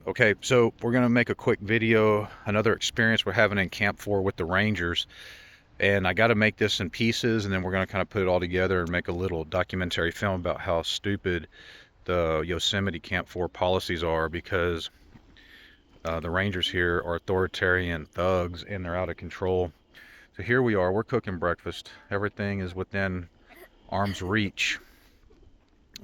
Okay, so we're gonna make a quick video, another experience we're having in Camp 4 with the Rangers. And I got to make this in pieces, and then we're gonna kind of put it all together and make a little documentary film about how stupid the Yosemite Camp 4 policies are, because the Rangers here are authoritarian thugs and they're out of control. So here we are, we're cooking breakfast. Everything is within arm's reach.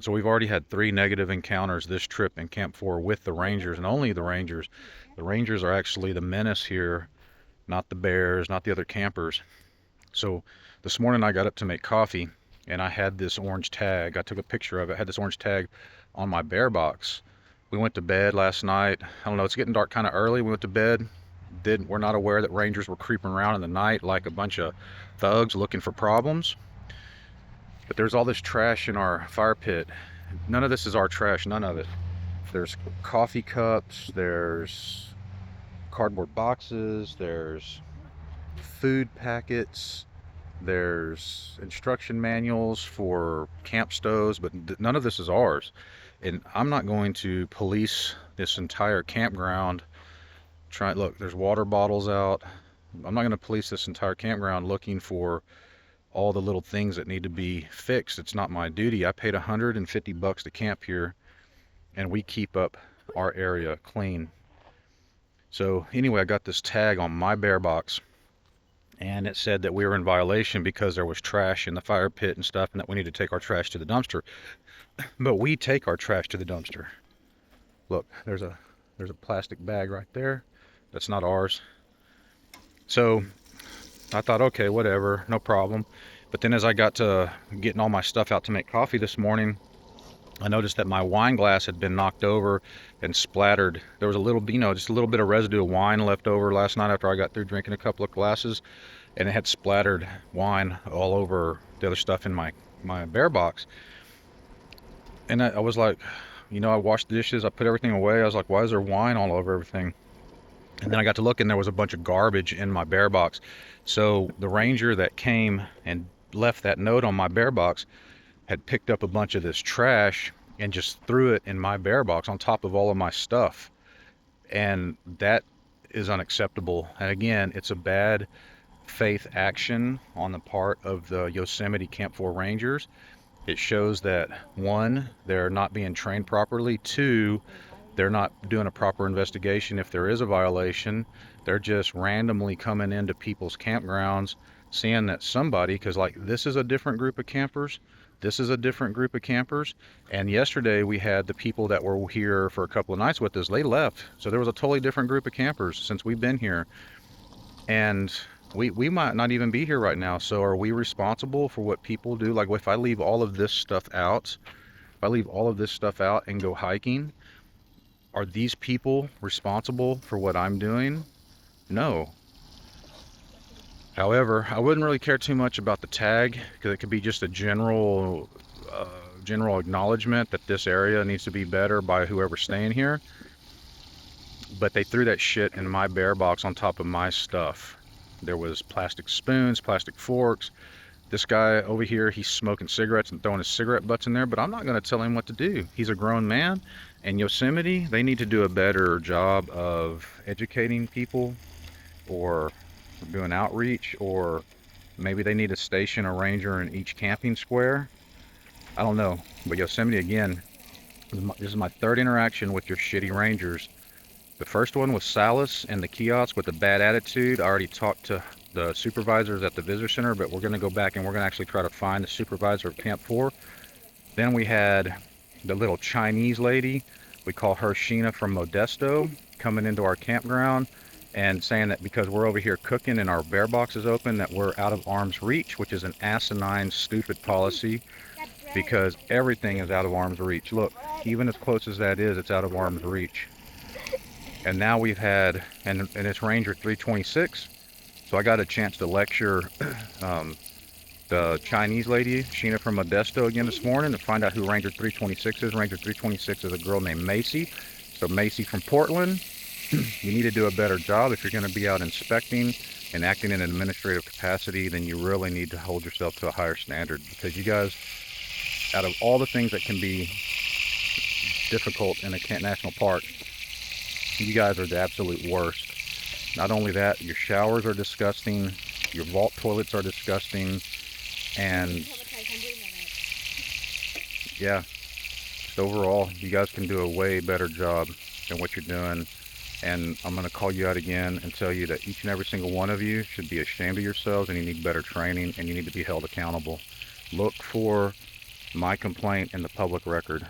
So we've already had 3 negative encounters this trip in Camp 4 with the Rangers, and only the Rangers. The Rangers are actually the menace here, not the bears, not the other campers. So this morning I got up to make coffee, and I had this orange tag. I took a picture of it. I had this orange tag on my bear box. We went to bed last night. I don't know, it's getting dark kind of early. We went to bed. We're not aware that Rangers were creeping around in the night like a bunch of thugs looking for problems. But there's all this trash in our fire pit. None of this is our trash, none of it. There's coffee cups, there's cardboard boxes, there's food packets, there's instruction manuals for camp stoves, but none of this is ours. And I'm not going to police this entire campground. Look, there's water bottles out. I'm not going to police this entire campground looking for all the little things that need to be fixed. It's not my duty. I paid $150 to camp here, and we keep up our area clean. So anyway, I got this tag on my bear box, and it said that we were in violation because there was trash in the fire pit and stuff, and that we need to take our trash to the dumpster. But we take our trash to the dumpster. Look, there's a plastic bag right there. That's not ours. So I thought, okay, whatever, no problem. But then as I got to getting all my stuff out to make coffee this morning, I noticed that my wine glass had been knocked over and splattered. There was a little, just a little bit of residue of wine left over last night after I got through drinking a couple of glasses, and it had splattered wine all over the other stuff in my bear box. And I was like, I washed the dishes, I put everything away. I was like, why is there wine all over everything? And then I got to look, and there was a bunch of garbage in my bear box. So the ranger that came and left that note on my bear box had picked up a bunch of this trash and just threw it in my bear box on top of all of my stuff. And that is unacceptable. And again, it's a bad faith action on the part of the Yosemite Camp 4 Rangers. It shows that, one, they're not being trained properly. Two, they're not doing a proper investigation if there is a violation. They're just randomly coming into people's campgrounds, seeing that somebody, because like this is a different group of campers, this is a different group of campers, and yesterday we had the people that were here for a couple of nights with us, they left. So there was a totally different group of campers since we've been here. And we might not even be here right now. So are we responsible for what people do? Like if I leave all of this stuff out, and go hiking, are these people responsible for what I'm doing? No. However, I wouldn't really care too much about the tag, because it could be just a general acknowledgement that this area needs to be better by whoever's staying here. But they threw that shit in my bear box on top of my stuff. There was plastic spoons, plastic forks. This guy over here, he's smoking cigarettes and throwing his cigarette butts in there, but I'm not going to tell him what to do. He's a grown man. And Yosemite, they need to do a better job of educating people, or doing outreach, or maybe they need to station a ranger in each camping square. I don't know. But Yosemite, again, this is my third interaction with your shitty rangers. The first one was Salas and the kiosk with a bad attitude. I already talked to the supervisors at the visitor center, but we're going to go back and we're going to actually try to find the supervisor of Camp 4. Then we had the little Chinese lady, we call her Sheena from Modesto, coming into our campground and saying that because we're over here cooking and our bear box is open, that we're out of arm's reach, which is an asinine, stupid policy, because everything is out of arm's reach. Look, even as close as that is, it's out of arm's reach. And now we've had, and it's Ranger 326, so I got a chance to lecture the Chinese lady, Sheena from Modesto, again this morning, to find out who Ranger 326 is. Ranger 326 is a girl named Macy. So Macy from Portland, you need to do a better job. If you're going to be out inspecting and acting in an administrative capacity, then you really need to hold yourself to a higher standard, because you guys, out of all the things that can be difficult in a national park, You guys are the absolute worst. Not only that, your showers are disgusting, your vault toilets are disgusting, and yeah, just overall, you guys can do a way better job than what you're doing. And I'm going to call you out again and tell you that each and every single one of you should be ashamed of yourselves, and you need better training, and you need to be held accountable. Look for my complaint in the public record.